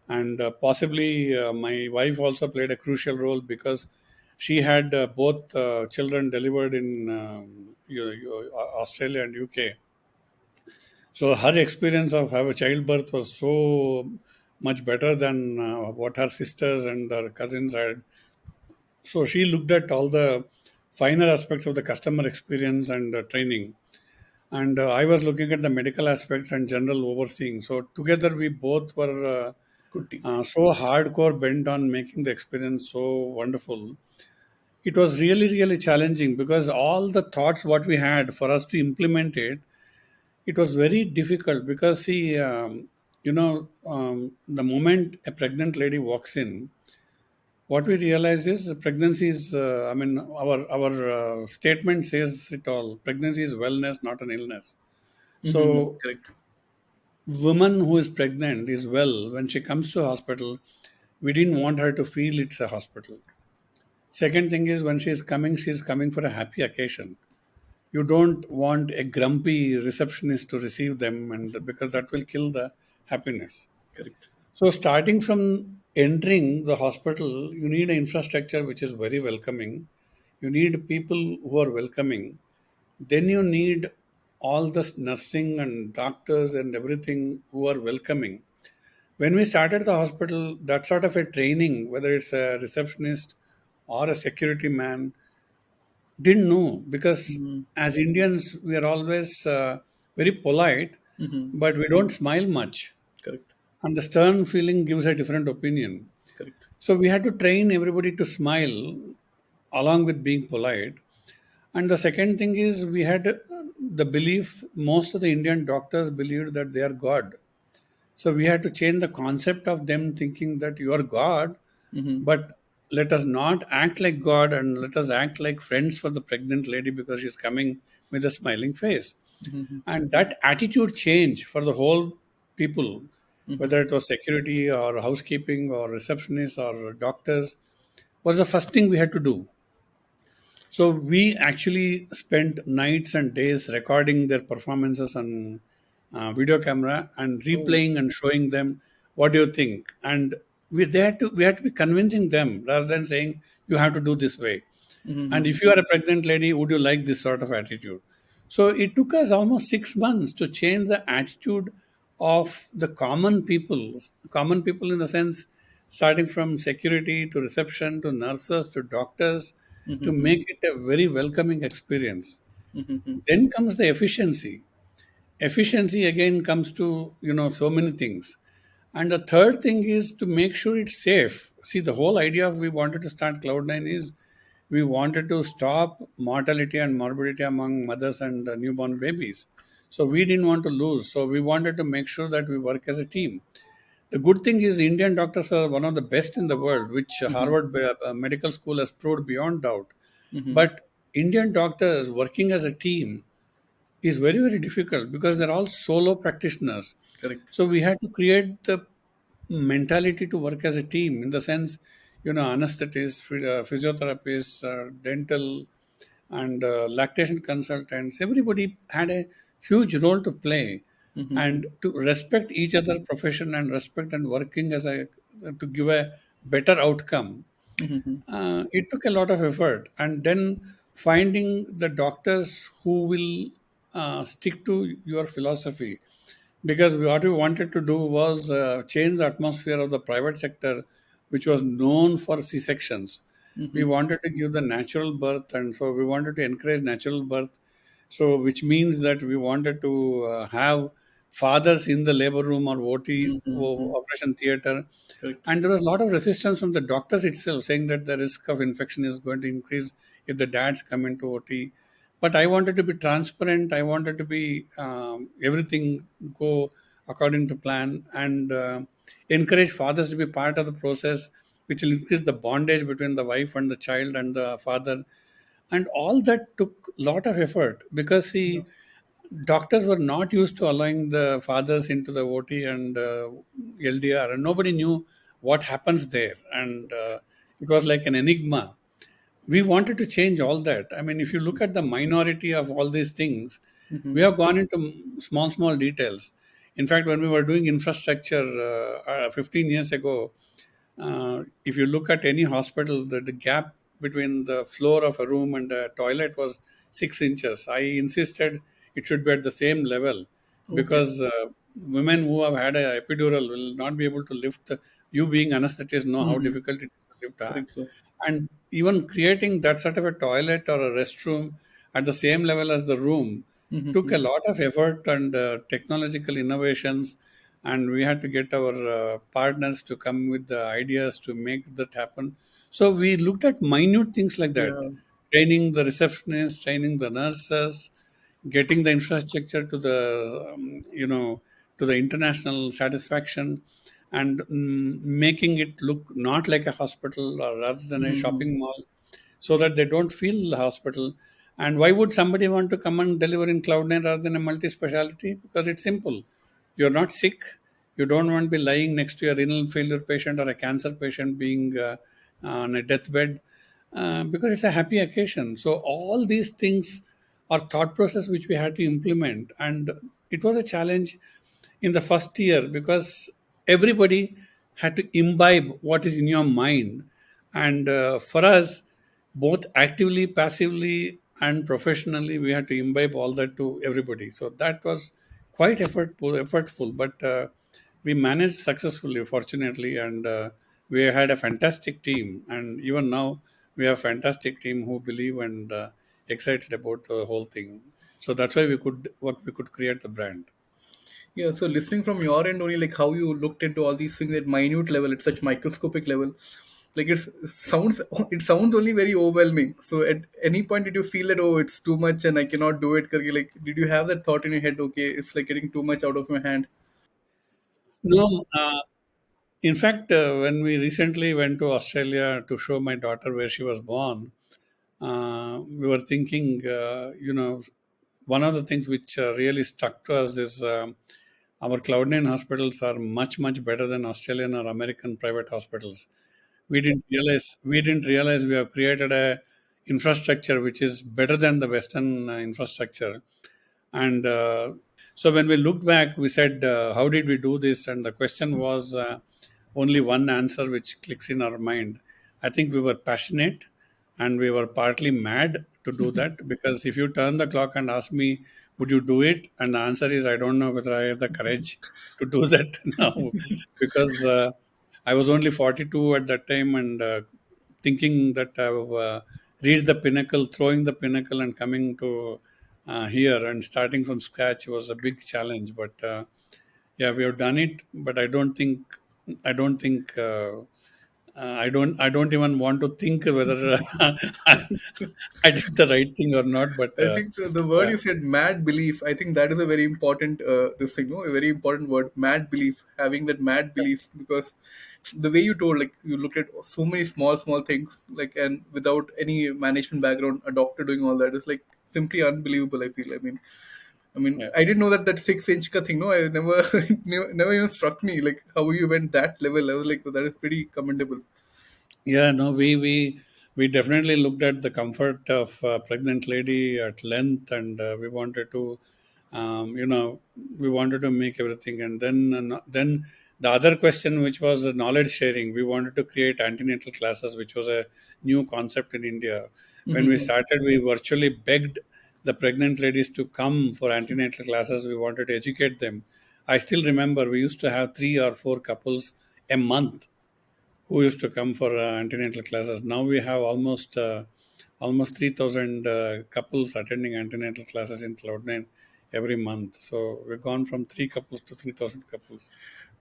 and possibly my wife also played a crucial role because she had both children delivered in Australia and UK. So her experience of have a childbirth was so much better than what her sisters and her cousins had. So she looked at all the finer aspects of the customer experience and training, and I was looking at the medical aspects and general overseeing. So together we both were Good team. so hardcore bent on making the experience so wonderful. It was really really challenging because all the thoughts what we had for us to implement it, it was very difficult because see, the moment a pregnant lady walks in, what we realized is pregnancy is, I mean, our statement says it all. Pregnancy is wellness, not an illness. Mm-hmm. So Correct. woman who is pregnant is well when she comes to hospital. We didn't want her to feel it's a hospital. Second thing is when she's coming for a happy occasion. You don't want a grumpy receptionist to receive them, and because that will kill the happiness. Correct. So starting from entering the hospital, you need an infrastructure which is very welcoming. You need people who are welcoming. Then you need all the nursing and doctors and everything who are welcoming. When we started the hospital, that sort of a training, whether it's a receptionist or a security man, didn't know because Mm-hmm. as Indians, we are always very polite, Mm-hmm. but we don't smile much. Correct. And the stern feeling gives a different opinion. Correct. So we had to train everybody to smile along with being polite. And the second thing is we had the belief, most of the Indian doctors believed that they are God. So we had to change the concept of them thinking that you are God, Mm-hmm. but let us not act like God and let us act like friends for the pregnant lady because she's coming with a smiling face. Mm-hmm. And that attitude change for the whole people, Mm-hmm. whether it was security or housekeeping or receptionists or doctors, was the first thing we had to do. So we actually spent nights and days recording their performances on video camera and Oh. replaying and showing them what do you think. And we had to be convincing them rather than saying you have to do this way. And Mm-hmm. if you are a pregnant lady, would you like this sort of attitude? So it took us almost 6 months to change the attitude of the common people in the sense starting from security to reception to nurses to doctors to Mm-hmm. make it a very welcoming experience. Mm-hmm. Then comes the efficiency. Efficiency again comes to so many things. And the third thing is to make sure it's safe. See, the whole idea of we wanted to start Cloud9 is we wanted to stop mortality and morbidity among mothers and newborn babies. So we didn't want to lose. So we wanted to make sure that we work as a team. The good thing is Indian doctors are one of the best in the world, which Mm-hmm. Harvard Medical School has proved beyond doubt. Mm-hmm. But Indian doctors working as a team is very, very difficult because they're all solo practitioners. Correct. So we had to create the mentality to work as a team in the sense, anesthetists, physiotherapists, dental, and lactation consultants. Everybody had a huge role to play, Mm-hmm. and to respect each other profession and respect and working as a to give a better outcome. Mm-hmm. It took a lot of effort, and then finding the doctors who will stick to your philosophy, because what we wanted to do was change the atmosphere of the private sector, which was known for c-sections. We Mm-hmm. wanted to give the natural birth, and so we wanted to encourage natural birth, so which means that we wanted to have fathers in the labor room or ot Mm-hmm. operation theater. Correct. And there was a lot of resistance from the doctors itself, saying that the risk of infection is going to increase if the dads come into ot. But I wanted to be transparent. I wanted to be everything go according to plan, and encourage fathers to be part of the process, which will increase the bondage between the wife and the child and the father. And all that took a lot of effort, because Yeah. see, doctors were not used to allowing the fathers into the ot and ldr, and nobody knew what happens there, and it was like an enigma. We wanted to change all that. I mean, if you look at the minority of all these things, Mm-hmm. we have gone into small details. In fact, when we were doing infrastructure 15 years ago, if you look at any hospital, the gap between the floor of a room and the toilet was 6 inches. I insisted it should be at the same level, Okay. because women who have had a epidural will not be able to lift. You being anesthetist know how Mm-hmm. difficult it is to lift. Correct, sir. And even creating that sort of a toilet or a restroom at the same level as the room took Mm-hmm. a lot of effort and technological innovations, and we had to get our partners to come with the ideas to make that happen. So we looked at minute things like that: Yeah. training the receptionists, training the nurses, getting the infrastructure to the to the international satisfaction, and making it look not like a hospital or rather than a Mm-hmm. shopping mall, so that they don't feel the hospital. And why would somebody want to come and deliver in Cloudnine rather than a multi-specialty? Because it's simple. You're not sick. You don't want to be lying next to a renal failure patient or a cancer patient being on a deathbed, because it's a happy occasion. So all these things are thought process which we had to implement, and it was a challenge in the first year, because everybody had to imbibe what is in your mind. And for us, both actively, passively, and professionally, we had to imbibe all that to everybody. So that was quite effortful, but we managed successfully, fortunately, and we had a fantastic team. And even now, we have a fantastic team who believe and excited about the whole thing. So that's why we could create the brand. Yeah, so listening from your end only, like how you looked into all these things at minute level, at such microscopic level, like it sounds only very overwhelming. So at any point did you feel that, oh, it's too much and I cannot do it? Karke, like did you have that thought in your head, okay, it's like getting too much out of my hand? No, in fact, when we recently went to Australia to show my daughter where she was born, we were thinking, one of the things which really stuck to us is our Cloudnine hospitals are much better than Australian or American private hospitals. We didn't realize we have created a infrastructure which is better than the Western infrastructure. And so when we looked back, we said, how did we do this? And the question was only one answer which clicks in our mind. I think we were passionate, and we were partly mad to do that, because if you turn the clock and ask me, would you do it? And the answer is, I don't know whether I have the courage to do that now, because I was only 42 at that time, and thinking that I've reached the pinnacle, throwing the pinnacle and coming to here and starting from scratch was a big challenge. But yeah, we have done it. But I don't think, I don't even want to think whether I did the right thing or not. But I think the word yeah, you said, mad belief. I think that is a very important this thing, no, a very important word, mad belief. Having that mad belief, because the way you told, like you looked at so many small things, like and without any management background, a doctor doing all that is like simply unbelievable. I feel. I mean, yeah. I didn't know that 6 inch ka thing. No, I never, never even struck me like how you went that level. I was like, that is pretty commendable. Yeah, no, we definitely looked at the comfort of a pregnant lady at length, and we wanted to We wanted to make everything. And then the other question, which was knowledge sharing, we wanted to create antenatal classes, which was a new concept in India. When we Mm-hmm. started, we virtually begged the pregnant ladies to come for antenatal classes. We wanted to educate them. I still remember we used to have 3 or 4 couples a month who used to come for antenatal classes. Now we have almost 3,000 couples attending antenatal classes in Cloudnine every month. So we've gone from 3 couples to 3,000 couples.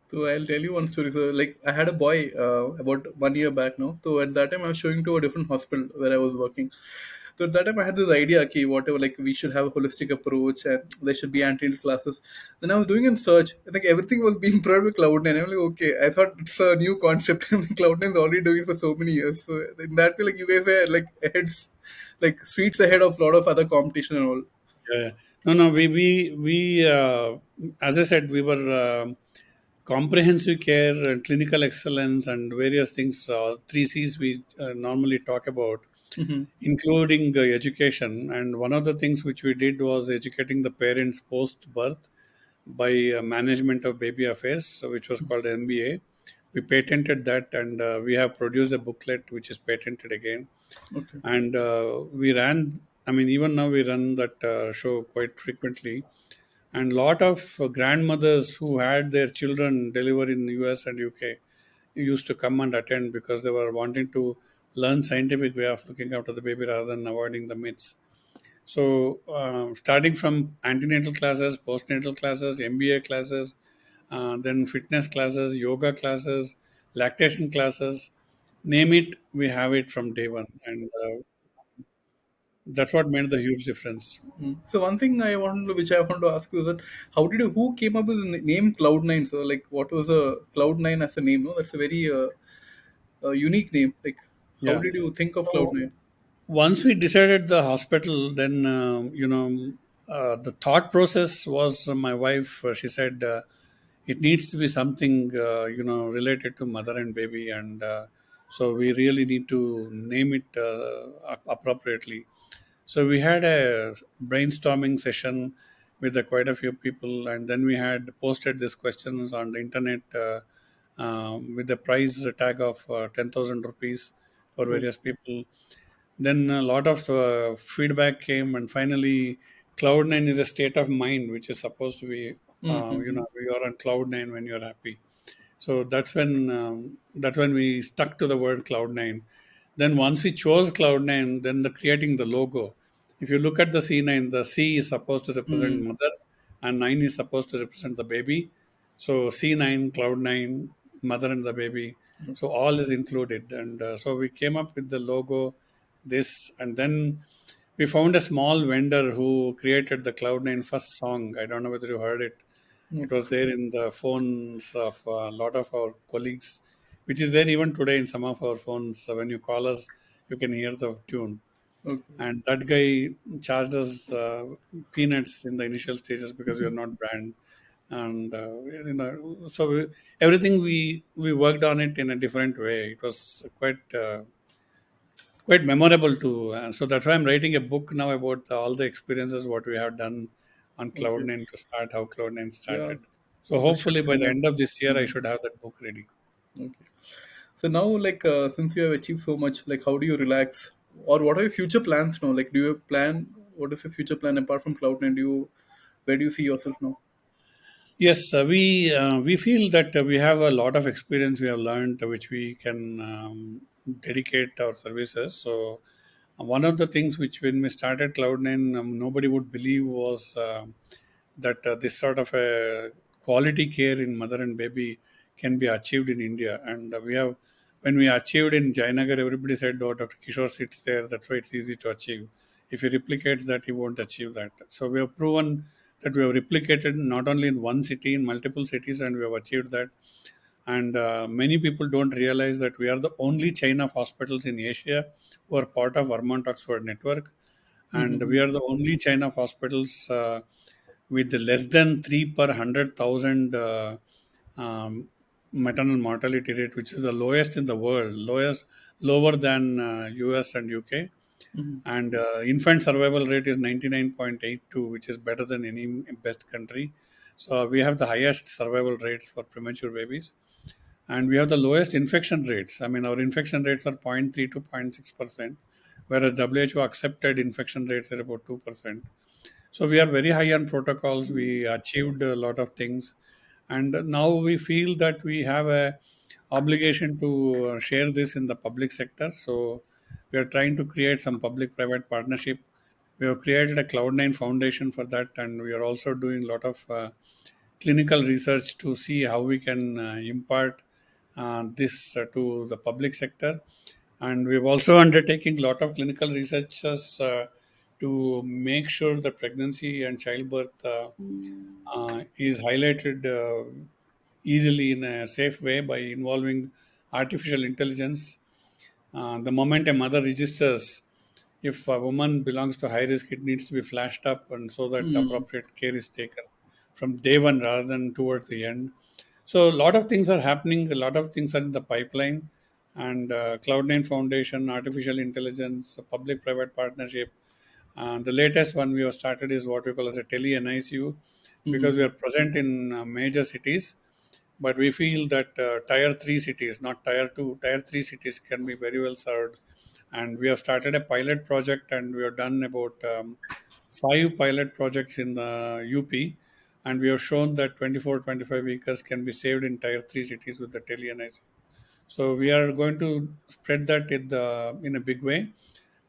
So I'll tell you one story. So like I had a boy about 1 year back now. So at that time I was showing to a different hospital where I was working. So at that time I had this idea, okay, whatever, like we should have a holistic approach and there should be antenatal classes. Then I was doing a search. I think everything was being provided with Cloud9. I'm like, okay, I thought it's a new concept and Cloud9 is already doing it for so many years. So in that way, like you guys are like ahead, like streets ahead of a lot of other competition and all. Yeah, yeah. No, no. As I said, we were comprehensive care and clinical excellence and various things. 3 C's we normally talk about, Mm-hmm. including education. And one of the things which we did was educating the parents post birth by management of baby affairs, so which was called MBA. We patented that, and we have produced a booklet which is patented again. Okay. And we ran. I mean, even now we run that show quite frequently. And lot of grandmothers who had their children deliver in the US and UK used to come and attend because they were wanting to learn scientific way of looking after the baby rather than avoiding the myths. So, starting from antenatal classes, postnatal classes, MBA classes, then fitness classes, yoga classes, lactation classes, name it, we have it from day one. And that's what made the huge difference. Mm. So one thing which I want to ask you is that who came up with the name Cloud9? So like, what was a Cloud9 as a name? No, that's a very unique name. Like, how Yeah. did you think of So, Cloud9? once we decided the hospital, then the thought process was my wife. She said it needs to be something related to mother and baby, and so we really need to name it appropriately. So we had a brainstorming session with quite a few people, and then we had posted these questions on the internet with the price tag of 10,000 rupees for Oh. various people. Then a lot of feedback came, and finally, Cloud9 is a state of mind which is supposed to be, Mm-hmm. you are on Cloud9 when you're happy. So that's when we stuck to the word Cloud9. Then once we chose Cloud9, then the creating the logo. If you look at the C9, the C is supposed to represent Mm. mother, and 9 is supposed to represent the baby. So C9, Cloud9, mother and the baby. So all is included, and so we came up with the logo, this, and then we found a small vendor who created the Cloud9 first song. I don't know whether you heard it. It Yes. was there in the phones of a lot of our colleagues, which is there even today in some of our phones. So when you call us, you can hear the tune. Okay. And that guy charged us peanuts in the initial stages because we are not brand. And so everything we worked on it in a different way. It was quite memorable too. So that's why I'm writing a book now about all the experiences what we have done on Okay. Cloud9 to start how Cloud9 Yeah. started. So This should hopefully be by the nice. end of this year, I Mm. should have that book ready. Okay. So now, like, since you have achieved so much, like, how do you relax, or what are your future plans now? Like, do you plan? What is your future plan apart from Cloud9? Where do you see yourself now? Yes, we feel that we have a lot of experience we have learned, which we can dedicate our services. So one of the things which when we started Cloud9, nobody would believe was that this sort of a quality care in mother and baby can be achieved in India. And we have, when we achieved in Jayanagar, everybody said, "Oh, Dr. Kishore sits there. That's why it's easy to achieve. If he replicates that, he won't achieve that." So we have proven that we have replicated not only in one city, in multiple cities, and we have achieved that. And many people don't realize that we are the only chain of hospitals in Asia who are part of Vermont Oxford Network, and Mm-hmm. we are the only chain of hospitals with less than 3 per 100,000 um, maternal mortality rate, which is the lowest in the world, lower than US and UK. Mhm. and infant survival rate is 99.82, which is better than any best country. So we have the highest survival rates for premature babies, and we have the lowest infection rates. I mean, our infection rates are 0.3 to 0.6%, whereas WHO accepted infection rates at about 2%. So we are very high on protocols. We achieved a lot of things, and now we feel that we have a obligation to share this in the public sector. So we are trying to create some public-private partnership. We have created a Cloudnine Foundation for that, and we are also doing a lot of clinical research to see how we can impart this to the public sector. And we've also undertaking a lot of clinical researches to make sure the pregnancy and childbirth is highlighted easily in a safe way by involving artificial intelligence. The moment a mother registers, if a woman belongs to high risk, it needs to be flashed up, and so that Mm. appropriate care is taken from day one rather than towards the end. So a lot of things are happening. A lot of things are in the pipeline, and Cloud9 Foundation, artificial intelligence, public-private partnership. The latest one we have started is what we call as a tele-NICU, because we Mhm. are present in major cities, but we feel that tier 3 cities, not tier 2, tier 3 cities can be very well served. And we have started a pilot project, and we have done about 5 pilot projects in the UP, and we have shown that 24-25 acres can be saved in tier 3 cities with the tele-NICU. So we are going to spread that in a big way,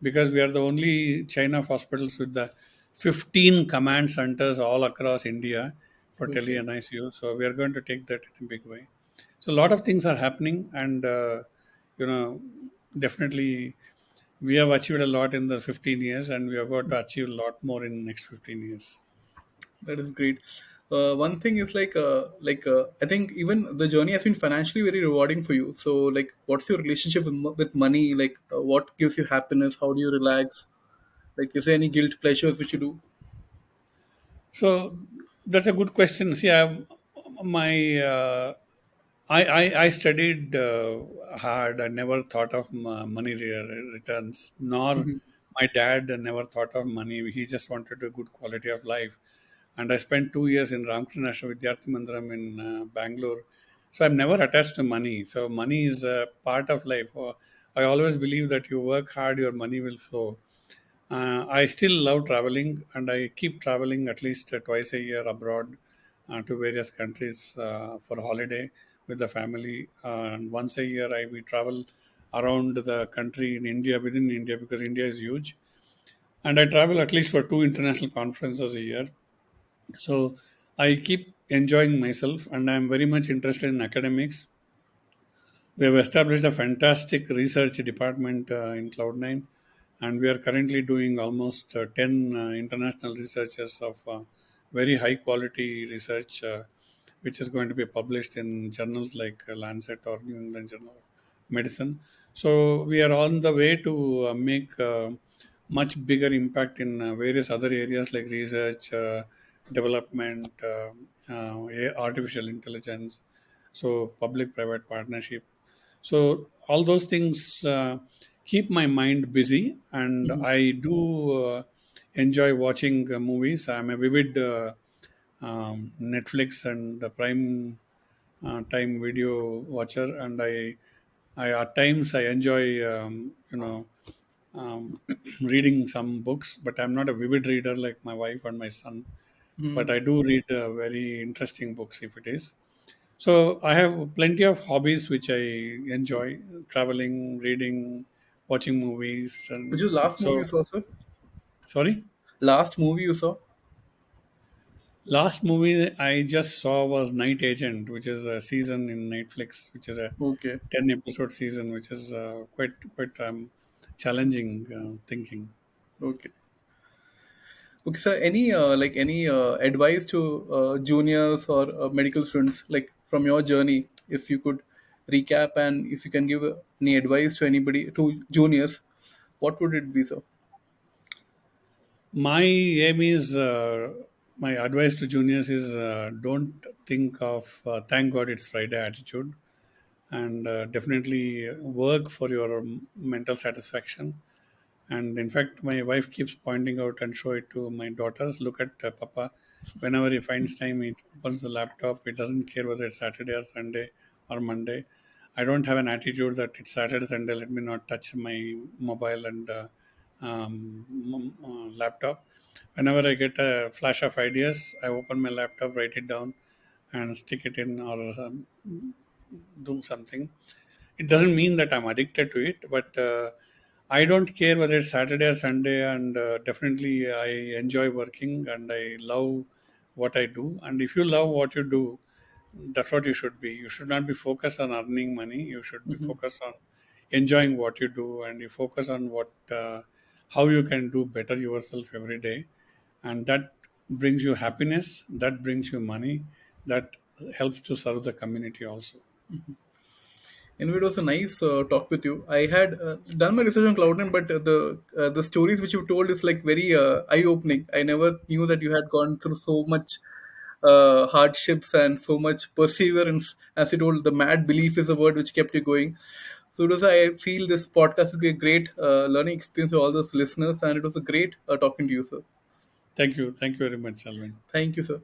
because we are the only chain of hospitals with the 15 command centers all across India for tele Okay. and ICU. So we are going to take that in a big way. So a lot of things are happening, and you know, definitely we have achieved a lot in the 15 years, and we are going to achieve a lot more in the next 15 years. That is great. One thing is I think even the journey has been financially very rewarding for you. So like, what's your relationship with, with money? Like, what gives you happiness? How do you relax? Like, is there any guilt pleasures which you do? So that's a good question. See, my I studied hard. I never thought of money returns, nor Mhm. my dad never thought of money. He just wanted a good quality of life. And I spent 2 years in Ramkrishna National Vidyarthi Mandiram in Bangalore. So I'm never attached to money. So money is a part of life. I always believe that you work hard, your money will flow. I still love traveling, and I keep traveling at least twice a year abroad to various countries for holiday with the family. And once a year, we travel around the country in India, within India, because India is huge. And I travel at least for 2 international conferences a year. So I keep enjoying myself, and I'm very much interested in academics. We have established a fantastic research department in Cloud9, and we are currently doing almost 10 international researches of very high quality research, which is going to be published in journals like Lancet or New England Journal of Medicine. So we are on the way to make much bigger impact in various other areas like research, development, artificial intelligence, so public-private partnership. So all those things keep my mind busy, and Mhm. I do enjoy watching movies. I'm a vivid Netflix and the Prime time video watcher, and I at times I enjoy reading some books, but I'm not a vivid reader like my wife and my son. But Mhm. I do read very interesting books if it is. So I have plenty of hobbies which I enjoy: traveling, reading, watching movies, Which and is last movie you so. saw, sir? Sorry, Last movie you saw? last movie I just saw was Night Agent, which is a season in Netflix, which is a Okay. 10 episode season, which is quite challenging thinking. Okay. Okay, sir. Any any advice to juniors or medical students, like from your journey, if you could recap and if you can give any advice to anybody to juniors, what would it be, sir? My aim is my advice to juniors is don't think of thank God it's Friday attitude, and definitely work for your mental satisfaction, And in fact, my wife keeps pointing out and show it to my daughters. Look at Papa. Whenever he finds time, he opens the laptop. He doesn't care whether it's Saturday or Sunday or Monday. I don't have an attitude that it's Saturday, Sunday. Let me not touch my mobile and laptop. Whenever I get a flash of ideas, I open my laptop, write it down, and stick it in or do something. It doesn't mean that I'm addicted to it, but I don't care whether it's Saturday or Sunday, and definitely I enjoy working and I love what I do. And if you love what you do, that's what you should be. You should not be focused on earning money. You should be Mm-hmm. focused on enjoying what you do, and you focus on what how you can do better yourself every day, and that brings you happiness. That brings you money. That helps to serve the community also. Anyway, it was a nice talk with you. I had done my research on Cloudnine, but the stories which you told is like very eye opening. I never knew that you had gone through so much hardships and so much perseverance. As you told, the mad belief is a word which kept you going. So it was, I feel this podcast will be a great learning experience for all those listeners, and it was a great talking to you, sir. Thank you. Thank you very much, Alvin. Thank you, sir.